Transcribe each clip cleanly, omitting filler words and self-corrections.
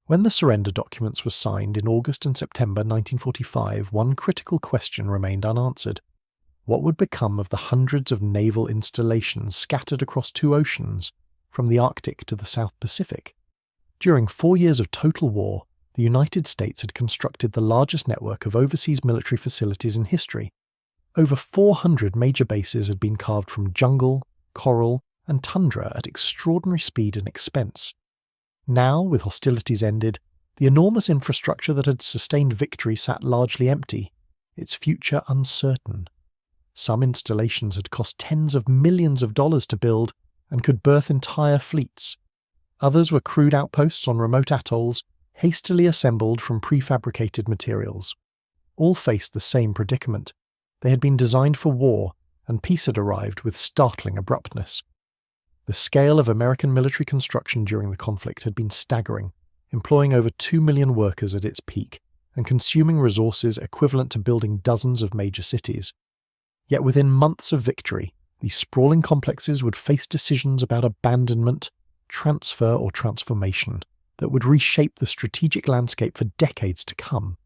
When the surrender documents were signed in August and September 1945, one critical question remained unanswered. What would become of the hundreds of naval installations scattered across two oceans, from the Arctic to the South Pacific? During 4 years of total war, the United States had constructed the largest network of overseas military facilities in history. Over 400 major bases had been carved from jungle, coral, and tundra at extraordinary speed and expense. Now, with hostilities ended, the enormous infrastructure that had sustained victory sat largely empty, its future uncertain. Some installations had cost tens of millions of dollars to build and could berth entire fleets. Others were crude outposts on remote atolls, hastily assembled from prefabricated materials. All faced the same predicament. They had been designed for war, and peace had arrived with startling abruptness. The scale of American military construction during the conflict had been staggering, employing over 2 million workers at its peak, and consuming resources equivalent to building dozens of major cities. Yet within months of victory, these sprawling complexes would face decisions about abandonment, transfer or transformation that would reshape the strategic landscape for decades to come.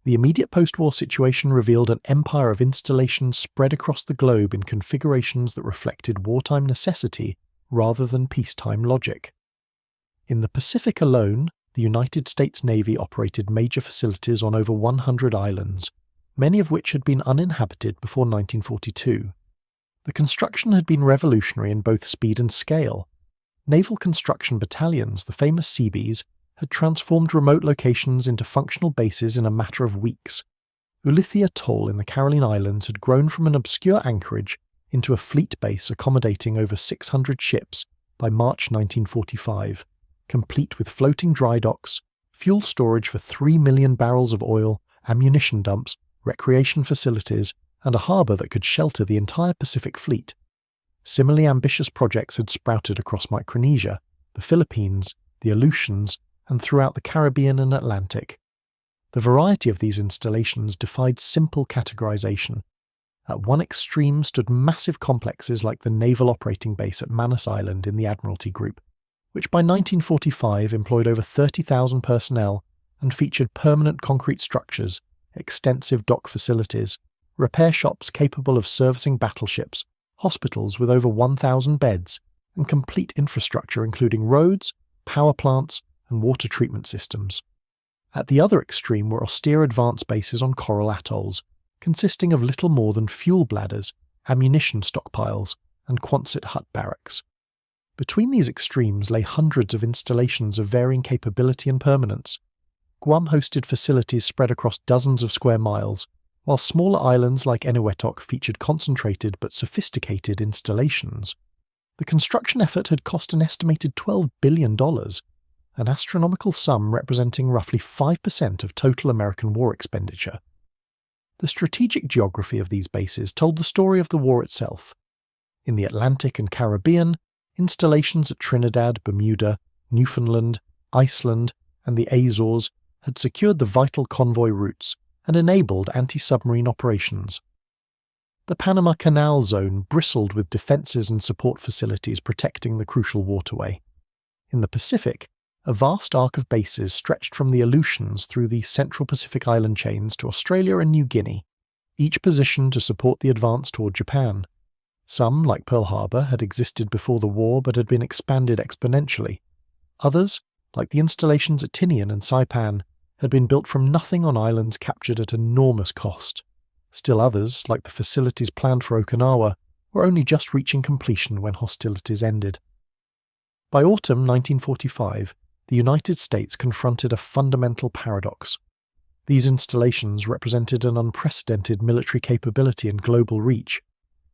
The immediate post-war situation revealed an empire of installations spread across the globe in configurations that reflected wartime necessity rather than peacetime logic. In the Pacific alone, the United States Navy operated major facilities on over 100 islands, many of which had been uninhabited before 1942. The construction had been revolutionary in both speed and scale. Naval construction battalions, the famous Seabees, had transformed remote locations into functional bases in a matter of weeks. Ulithi Atoll in the Caroline Islands had grown from an obscure anchorage into a fleet base accommodating over 600 ships by March 1945, complete with floating dry docks, fuel storage for 3 million barrels of oil, ammunition dumps, recreation facilities, and a harbour that could shelter the entire Pacific Fleet. Similarly ambitious projects had sprouted across Micronesia, the Philippines, the Aleutians, and throughout the Caribbean and Atlantic. The variety of these installations defied simple categorization. At one extreme stood massive complexes like the Naval Operating Base at Manus Island in the Admiralty Group, which by 1945 employed over 30,000 personnel and featured permanent concrete structures, extensive dock facilities, repair shops capable of servicing battleships, hospitals with over 1,000 beds, and complete infrastructure including roads, power plants, and water treatment systems. At the other extreme were austere advance bases on coral atolls, consisting of little more than fuel bladders, ammunition stockpiles, and Quonset hut barracks. Between these extremes lay hundreds of installations of varying capability and permanence. Guam hosted facilities spread across dozens of square miles, while smaller islands like Eniwetok featured concentrated but sophisticated installations. The construction effort had cost an estimated $12 billion, an astronomical sum representing roughly 5% of total American war expenditure. The strategic geography of these bases told the story of the war itself. In the Atlantic and Caribbean, installations at Trinidad, Bermuda, Newfoundland, Iceland, and the Azores had secured the vital convoy routes and enabled anti-submarine operations. The Panama Canal zone bristled with defences and support facilities protecting the crucial waterway. In the Pacific, a vast arc of bases stretched from the Aleutians through the Central Pacific island chains to Australia and New Guinea, each positioned to support the advance toward Japan. Some, like Pearl Harbor, had existed before the war but had been expanded exponentially. Others, like the installations at Tinian and Saipan, had been built from nothing on islands captured at enormous cost. Still others, like the facilities planned for Okinawa, were only just reaching completion when hostilities ended. By autumn 1945, the United States confronted a fundamental paradox. These installations represented an unprecedented military capability and global reach,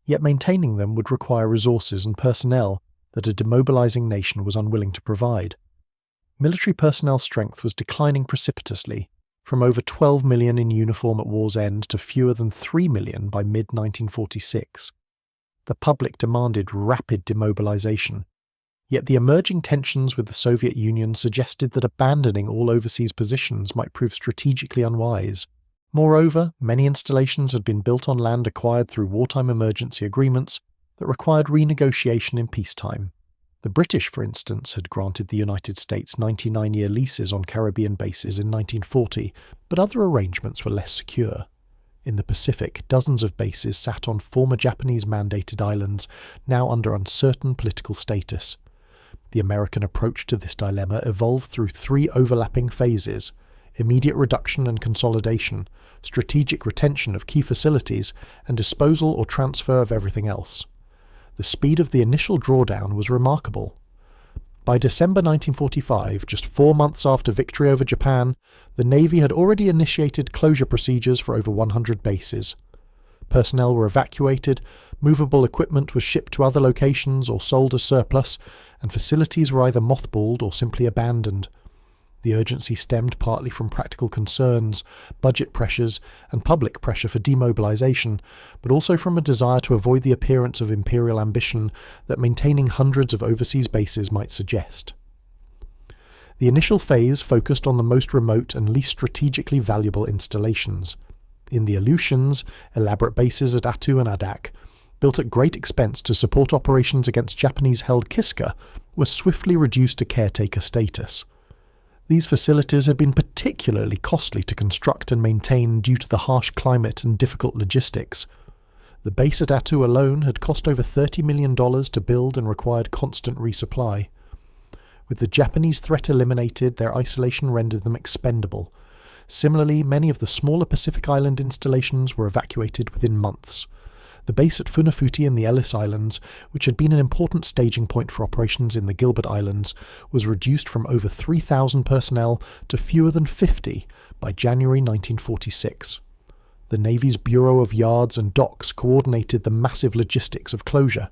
yet maintaining them would require resources and personnel that a demobilizing nation was unwilling to provide. Military personnel strength was declining precipitously, from over 12 million in uniform at war's end to fewer than 3 million by mid-1946. The public demanded rapid demobilization, yet the emerging tensions with the Soviet Union suggested that abandoning all overseas positions might prove strategically unwise. Moreover, many installations had been built on land acquired through wartime emergency agreements that required renegotiation in peacetime. The British, for instance, had granted the United States 99-year leases on Caribbean bases in 1940, but other arrangements were less secure. In the Pacific, dozens of bases sat on former Japanese-mandated islands, now under uncertain political status. The American approach to this dilemma evolved through three overlapping phases: immediate reduction and consolidation, strategic retention of key facilities, and disposal or transfer of everything else. The speed of the initial drawdown was remarkable. By December 1945, just 4 months after victory over Japan, the Navy had already initiated closure procedures for over 100 bases. Personnel were evacuated, movable equipment was shipped to other locations or sold as surplus, and facilities were either mothballed or simply abandoned. The urgency stemmed partly from practical concerns, budget pressures, and public pressure for demobilization, but also from a desire to avoid the appearance of imperial ambition that maintaining hundreds of overseas bases might suggest. The initial phase focused on the most remote and least strategically valuable installations. In the Aleutians, elaborate bases at Attu and Adak, built at great expense to support operations against Japanese-held Kiska, were swiftly reduced to caretaker status. These facilities had been particularly costly to construct and maintain due to the harsh climate and difficult logistics. The base at Attu alone had cost over $30 million to build and required constant resupply. With the Japanese threat eliminated, their isolation rendered them expendable. Similarly, many of the smaller Pacific Island installations were evacuated within months. The base at Funafuti in the Ellis Islands, which had been an important staging point for operations in the Gilbert Islands, was reduced from over 3,000 personnel to fewer than 50 by January 1946. The Navy's Bureau of Yards and Docks coordinated the massive logistics of closure.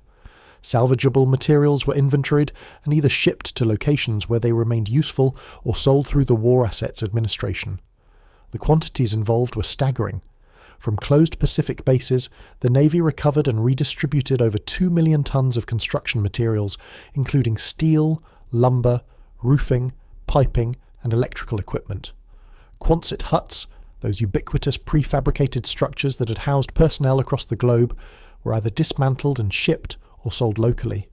Salvageable materials were inventoried and either shipped to locations where they remained useful or sold through the War Assets Administration. The quantities involved were staggering. From closed Pacific bases, the Navy recovered and redistributed over 2 million tons of construction materials, including steel, lumber, roofing, piping, and electrical equipment. Quonset huts, those ubiquitous prefabricated structures that had housed personnel across the globe, were either dismantled and shipped or sold locally.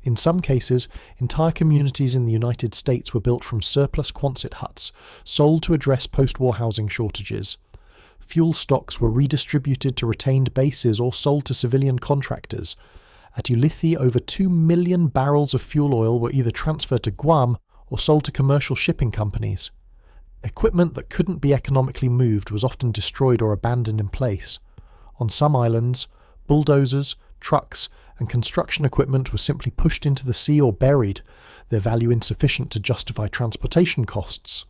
In some cases, entire communities in the United States were built from surplus Quonset huts, sold to address post-war housing shortages. Fuel stocks were redistributed to retained bases or sold to civilian contractors. At Ulithi, over 2 million barrels of fuel oil were either transferred to Guam or sold to commercial shipping companies. Equipment that couldn't be economically moved was often destroyed or abandoned in place. On some islands, bulldozers, trucks, and construction equipment were simply pushed into the sea or buried, their value insufficient to justify transportation costs.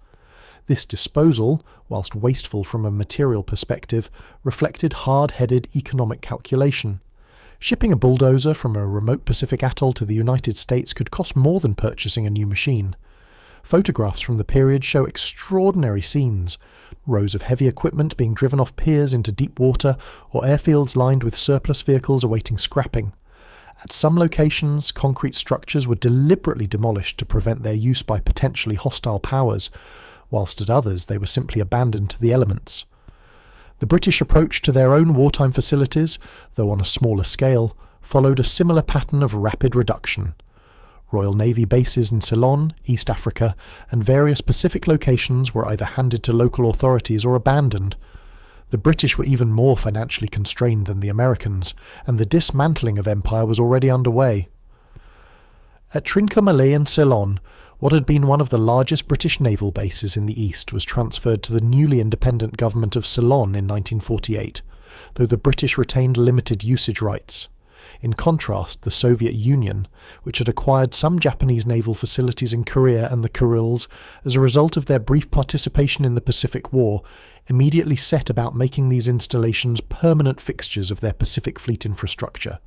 This disposal, whilst wasteful from a material perspective, reflected hard-headed economic calculation. Shipping a bulldozer from a remote Pacific atoll to the United States could cost more than purchasing a new machine. Photographs from the period show extraordinary scenes: rows of heavy equipment being driven off piers into deep water, or airfields lined with surplus vehicles awaiting scrapping. At some locations, concrete structures were deliberately demolished to prevent their use by potentially hostile powers, whilst at others they were simply abandoned to the elements. The British approach to their own wartime facilities, though on a smaller scale, followed a similar pattern of rapid reduction. Royal Navy bases in Ceylon, East Africa, and various Pacific locations were either handed to local authorities or abandoned. The British were even more financially constrained than the Americans, and the dismantling of empire was already underway. At Trincomalee and Ceylon, what had been one of the largest British naval bases in the East was transferred to the newly independent government of Ceylon in 1948, though the British retained limited usage rights. In contrast, the Soviet Union, which had acquired some Japanese naval facilities in Korea and the Kurils as a result of their brief participation in the Pacific War, immediately set about making these installations permanent fixtures of their Pacific Fleet infrastructure.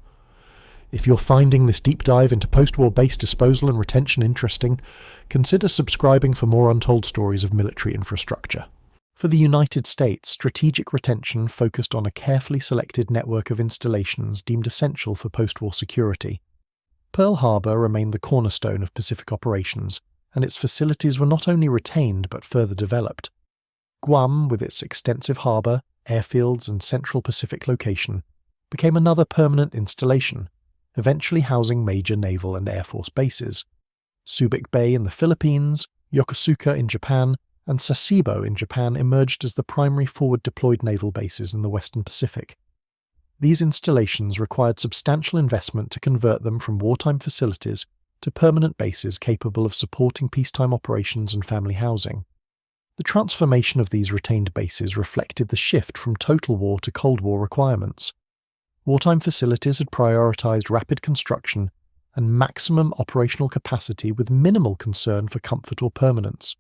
If you're finding this deep dive into post-war base disposal and retention interesting, consider subscribing for more untold stories of military infrastructure. For the United States, strategic retention focused on a carefully selected network of installations deemed essential for post-war security. Pearl Harbor remained the cornerstone of Pacific operations, and its facilities were not only retained but further developed. Guam, with its extensive harbor, airfields, and Central Pacific location, became another permanent installation. eventually housing major naval and air force bases. Subic Bay in the Philippines, Yokosuka in Japan, and Sasebo in Japan emerged as the primary forward-deployed naval bases in the Western Pacific. These installations required substantial investment to convert them from wartime facilities to permanent bases capable of supporting peacetime operations and family housing. The transformation of these retained bases reflected the shift from total war to Cold War requirements. Wartime facilities had prioritized rapid construction and maximum operational capacity with minimal concern for comfort or permanence.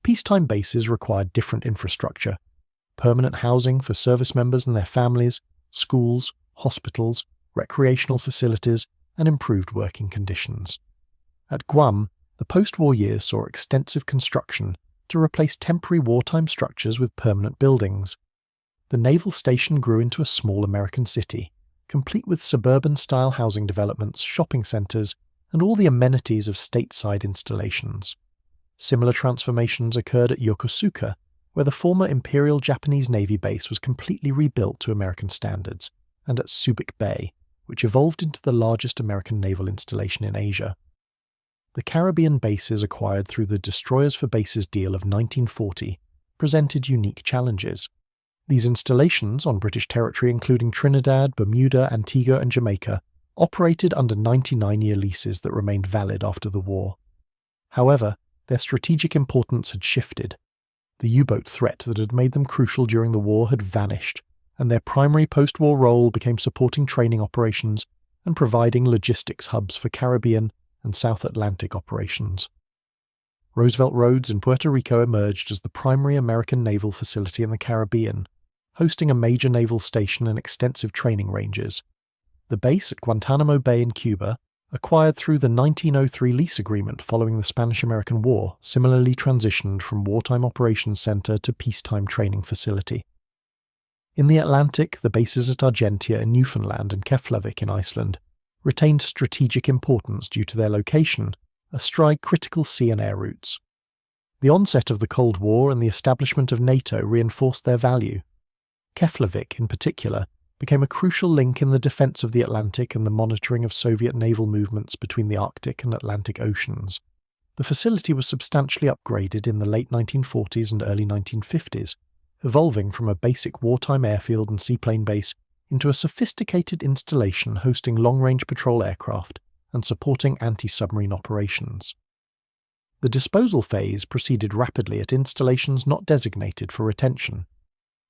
Peacetime bases required different infrastructure: permanent housing for service members and their families, schools, hospitals, recreational facilities, and improved working conditions. At Guam, the post-war years saw extensive construction to replace temporary wartime structures with permanent buildings. The naval station grew into a small American city, complete with suburban-style housing developments, shopping centers, and all the amenities of stateside installations. Similar transformations occurred at Yokosuka, where the former Imperial Japanese Navy base was completely rebuilt to American standards, and at Subic Bay, which evolved into the largest American naval installation in Asia. The Caribbean bases acquired through the Destroyers for Bases deal of 1940 presented unique challenges. These installations on British territory, including Trinidad, Bermuda, Antigua, and Jamaica, operated under 99-year leases that remained valid after the war. However, their strategic importance had shifted. The U-boat threat that had made them crucial during the war had vanished, and their primary post-war role became supporting training operations and providing logistics hubs for Caribbean and South Atlantic operations. Roosevelt Roads in Puerto Rico emerged as the primary American naval facility in the Caribbean, hosting a major naval station and extensive training ranges. The base at Guantanamo Bay in Cuba, acquired through the 1903 lease agreement following the Spanish-American War, similarly transitioned from wartime operations center to peacetime training facility. In the Atlantic, the bases at Argentia in Newfoundland and Keflavik in Iceland retained strategic importance due to their location astride critical sea and air routes. The onset of the Cold War and the establishment of NATO reinforced their value. Keflavik, in particular, became a crucial link in the defense of the Atlantic and the monitoring of Soviet naval movements between the Arctic and Atlantic Oceans. The facility was substantially upgraded in the late 1940s and early 1950s, evolving from a basic wartime airfield and seaplane base into a sophisticated installation hosting long-range patrol aircraft and supporting anti-submarine operations. The disposal phase proceeded rapidly at installations not designated for retention.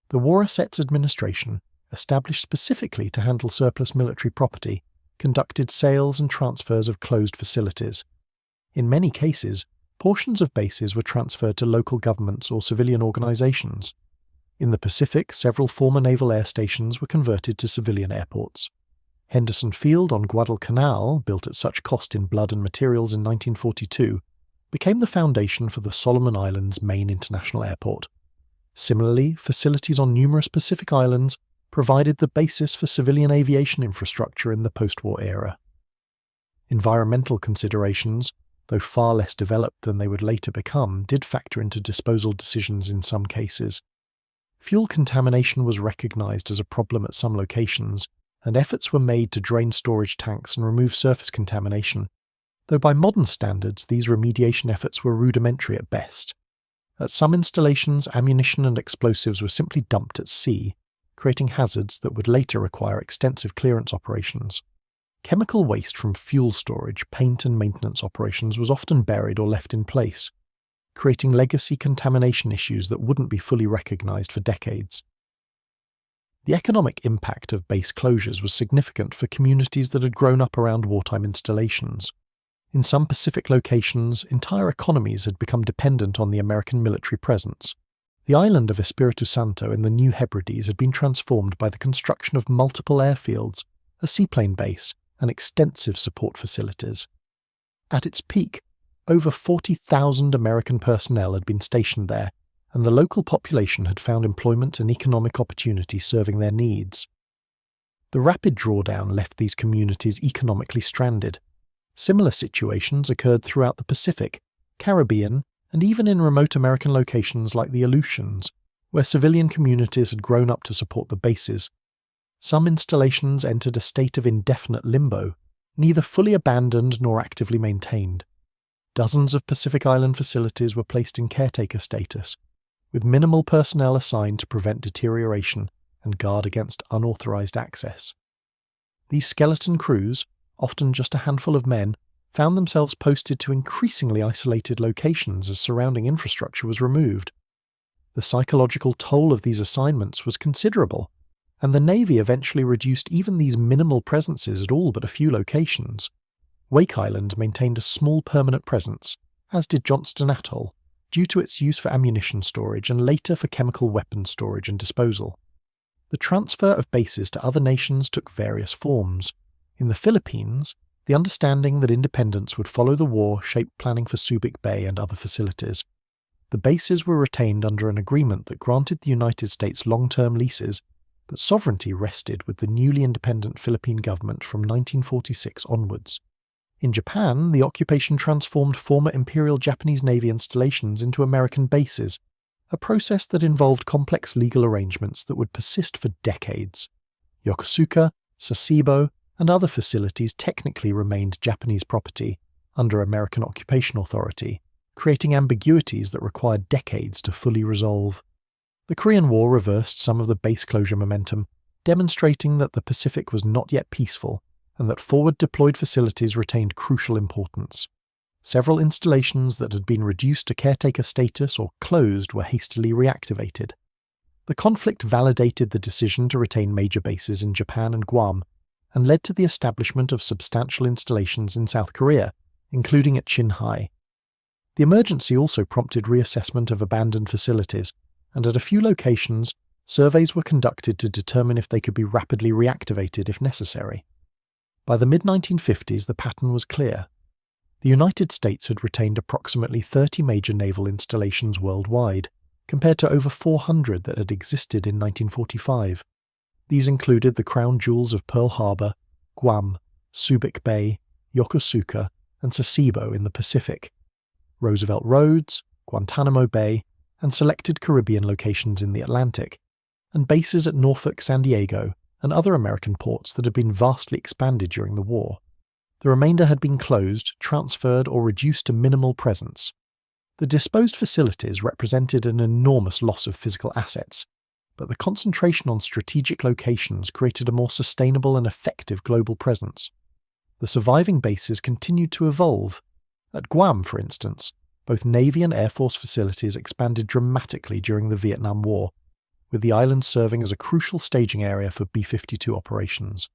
The War Assets Administration, established specifically to handle surplus military property, conducted sales and transfers of closed facilities. In many cases, portions of bases were transferred to local governments or civilian organizations. In the Pacific, several former naval air stations were converted to civilian airports. Henderson Field on Guadalcanal, built at such cost in blood and materials in 1942, became the foundation for the Solomon Islands' main international airport. Similarly, facilities on numerous Pacific islands provided the basis for civilian aviation infrastructure in the post-war era. Environmental considerations, though far less developed than they would later become, did factor into disposal decisions in some cases. Fuel contamination was recognized as a problem at some locations, and efforts were made to drain storage tanks and remove surface contamination, though by modern standards these remediation efforts were rudimentary at best. At some installations, ammunition and explosives were simply dumped at sea, creating hazards that would later require extensive clearance operations. Chemical waste from fuel storage, paint and maintenance operations was often buried or left in place, creating legacy contamination issues that wouldn't be fully recognized for decades. The economic impact of base closures was significant for communities that had grown up around wartime installations. In some Pacific locations, entire economies had become dependent on the American military presence. The island of Espiritu Santo in the New Hebrides had been transformed by the construction of multiple airfields, a seaplane base, and extensive support facilities. At its peak, over 40,000 American personnel had been stationed there, and the local population had found employment and economic opportunity serving their needs. The rapid drawdown left these communities economically stranded. Similar situations occurred throughout the Pacific, Caribbean, and even in remote American locations like the Aleutians, where civilian communities had grown up to support the bases. Some installations entered a state of indefinite limbo, neither fully abandoned nor actively maintained. Dozens of Pacific Island facilities were placed in caretaker status, with minimal personnel assigned to prevent deterioration and guard against unauthorized access. These skeleton crews, often just a handful of men, found themselves posted to increasingly isolated locations as surrounding infrastructure was removed. The psychological toll of these assignments was considerable, and the Navy eventually reduced even these minimal presences at all but a few locations. Wake Island maintained a small permanent presence, as did Johnston Atoll, due to its use for ammunition storage and later for chemical weapons storage and disposal. The transfer of bases to other nations took various forms. In the Philippines, the understanding that independence would follow the war shaped planning for Subic Bay and other facilities. The bases were retained under an agreement that granted the United States long-term leases, but sovereignty rested with the newly independent Philippine government from 1946 onwards. In Japan, the occupation transformed former Imperial Japanese Navy installations into American bases, a process that involved complex legal arrangements that would persist for decades. Yokosuka, Sasebo, and other facilities technically remained Japanese property under American occupation authority, creating ambiguities that required decades to fully resolve. The Korean War reversed some of the base closure momentum, demonstrating that the Pacific was not yet peaceful and that forward-deployed facilities retained crucial importance. Several installations that had been reduced to caretaker status or closed were hastily reactivated. The conflict validated the decision to retain major bases in Japan and Guam, and led to the establishment of substantial installations in South Korea, including at Chinhai. The emergency also prompted reassessment of abandoned facilities, and at a few locations, surveys were conducted to determine if they could be rapidly reactivated if necessary. By the mid-1950s, the pattern was clear. The United States had retained approximately 30 major naval installations worldwide, compared to over 400 that had existed in 1945. These included the crown jewels of Pearl Harbor, Guam, Subic Bay, Yokosuka, and Sasebo in the Pacific, Roosevelt Roads, Guantanamo Bay, and selected Caribbean locations in the Atlantic, and bases at Norfolk, San Diego, and other American ports that had been vastly expanded during the war. The remainder had been closed, transferred, or reduced to minimal presence. The disposed facilities represented an enormous loss of physical assets, but the concentration on strategic locations created a more sustainable and effective global presence. The surviving bases continued to evolve. At Guam, for instance, both Navy and Air Force facilities expanded dramatically during the Vietnam War, with the island serving as a crucial staging area for B-52 operations.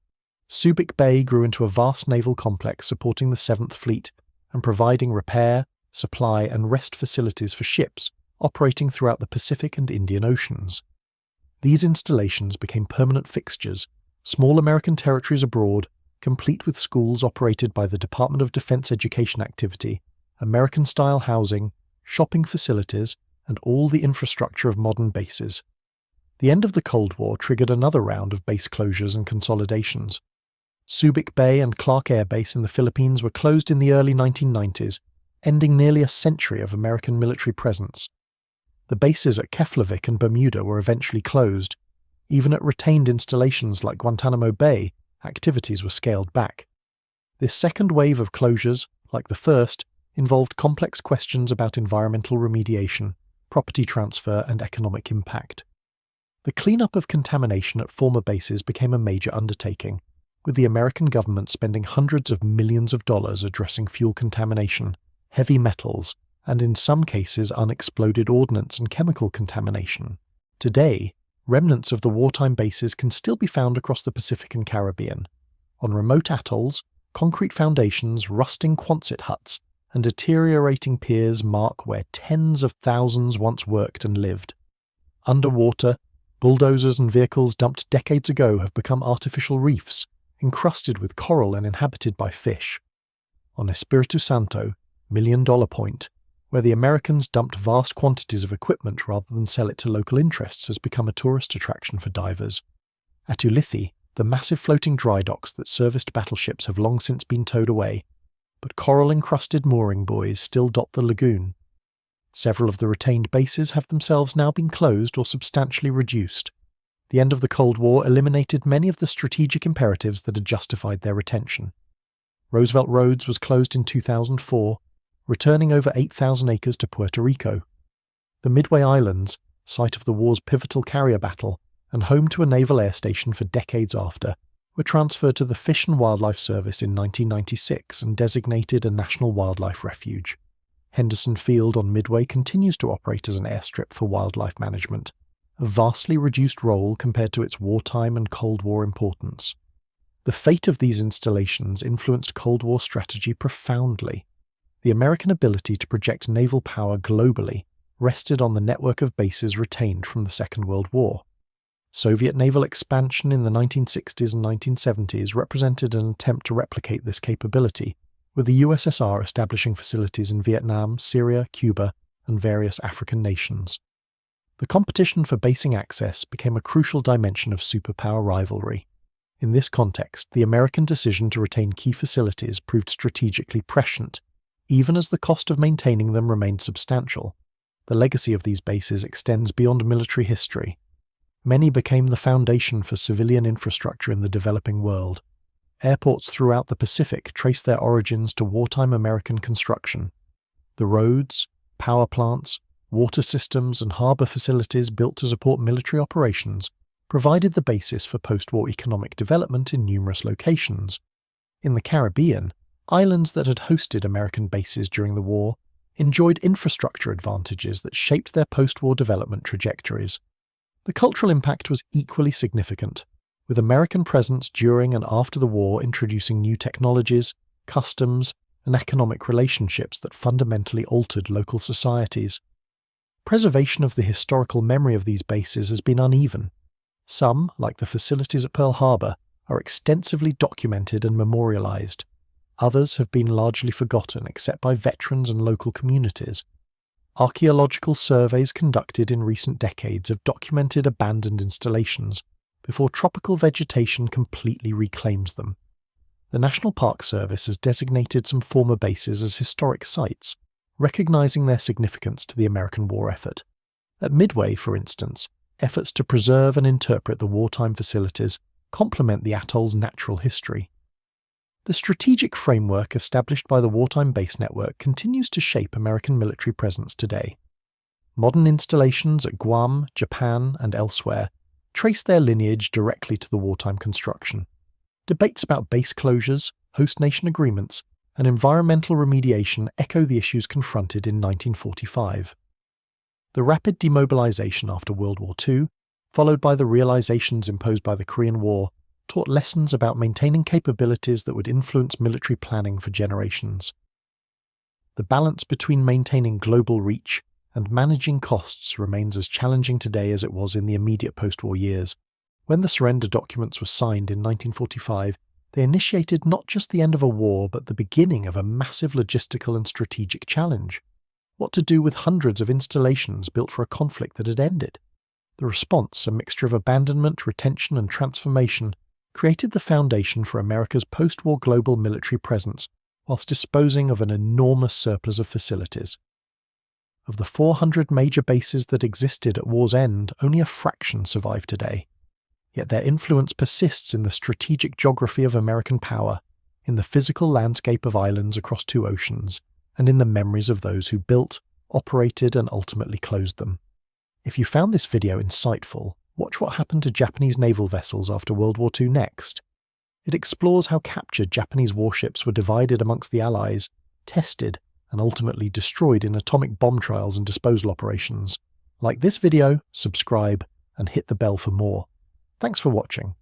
Subic Bay grew into a vast naval complex supporting the 7th Fleet and providing repair, supply and rest facilities for ships operating throughout the Pacific and Indian Oceans. These installations became permanent fixtures, small American territories abroad, complete with schools operated by the Department of Defense education activity, American-style housing, shopping facilities, and all the infrastructure of modern bases. The end of the Cold War triggered another round of base closures and consolidations. Subic Bay and Clark Air Base in the Philippines were closed in the early 1990s, ending nearly a century of American military presence. The bases at Keflavik and Bermuda were eventually closed. Even at retained installations like Guantanamo Bay, activities were scaled back. This second wave of closures, like the first, involved complex questions about environmental remediation, property transfer, and economic impact. The cleanup of contamination at former bases became a major undertaking, with the American government spending hundreds of millions of dollars addressing fuel contamination, heavy metals, and in some cases unexploded ordnance and chemical contamination. Today, remnants of the wartime bases can still be found across the Pacific and Caribbean. On remote atolls, concrete foundations, rusting Quonset huts, and deteriorating piers mark where tens of thousands once worked and lived. Underwater, bulldozers and vehicles dumped decades ago have become artificial reefs, encrusted with coral and inhabited by fish. On Espiritu Santo, $1 Million Point, where the Americans dumped vast quantities of equipment rather than sell it to local interests, has become a tourist attraction for divers. At Ulithi, the massive floating dry docks that serviced battleships have long since been towed away, but coral-encrusted mooring buoys still dot the lagoon. Several of the retained bases have themselves now been closed or substantially reduced. The end of the Cold War eliminated many of the strategic imperatives that had justified their retention. Roosevelt Roads was closed in 2004, returning over 8,000 acres to Puerto Rico. The Midway Islands, site of the war's pivotal carrier battle and home to a naval air station for decades after, were transferred to the Fish and Wildlife Service in 1996 and designated a National Wildlife Refuge. Henderson Field on Midway continues to operate as an airstrip for wildlife management, a vastly reduced role compared to its wartime and Cold War importance. The fate of these installations influenced Cold War strategy profoundly. The American ability to project naval power globally rested on the network of bases retained from the Second World War. Soviet naval expansion in the 1960s and 1970s represented an attempt to replicate this capability, with the USSR establishing facilities in Vietnam, Syria, Cuba, and various African nations. The competition for basing access became a crucial dimension of superpower rivalry. In this context, the American decision to retain key facilities proved strategically prescient, even as the cost of maintaining them remained substantial. The legacy of these bases extends beyond military history. Many became the foundation for civilian infrastructure in the developing world. Airports throughout the Pacific trace their origins to wartime American construction. The roads, power plants, water systems, and harbor facilities built to support military operations provided the basis for post-war economic development in numerous locations. In the Caribbean, islands that had hosted American bases during the war enjoyed infrastructure advantages that shaped their post-war development trajectories. The cultural impact was equally significant, with American presence during and after the war introducing new technologies, customs, and economic relationships that fundamentally altered local societies. Preservation of the historical memory of these bases has been uneven. Some, like the facilities at Pearl Harbor, are extensively documented and memorialized. Others have been largely forgotten except by veterans and local communities. Archaeological surveys conducted in recent decades have documented abandoned installations before tropical vegetation completely reclaims them. The National Park Service has designated some former bases as historic sites, recognizing their significance to the American war effort. At Midway, for instance, efforts to preserve and interpret the wartime facilities complement the atoll's natural history. The strategic framework established by the wartime base network continues to shape American military presence today. Modern installations at Guam, Japan, and elsewhere trace their lineage directly to the wartime construction. Debates about base closures, host nation agreements, and environmental remediation echo the issues confronted in 1945. The rapid demobilization after World War II, followed by the realizations imposed by the Korean War, taught lessons about maintaining capabilities that would influence military planning for generations. The balance between maintaining global reach and managing costs remains as challenging today as it was in the immediate post-war years. When the surrender documents were signed in 1945, they initiated not just the end of a war but the beginning of a massive logistical and strategic challenge. What to do with hundreds of installations built for a conflict that had ended? The response, a mixture of abandonment, retention, and transformation, created the foundation for America's post-war global military presence, whilst disposing of an enormous surplus of facilities. Of the 400 major bases that existed at war's end, only a fraction survive today. Yet their influence persists in the strategic geography of American power, in the physical landscape of islands across two oceans, and in the memories of those who built, operated, and ultimately closed them. If you found this video insightful, watch what happened to Japanese naval vessels after World War II next. It explores how captured Japanese warships were divided amongst the Allies, tested, and ultimately destroyed in atomic bomb trials and disposal operations. Like this video, subscribe, and hit the bell for more. Thanks for watching.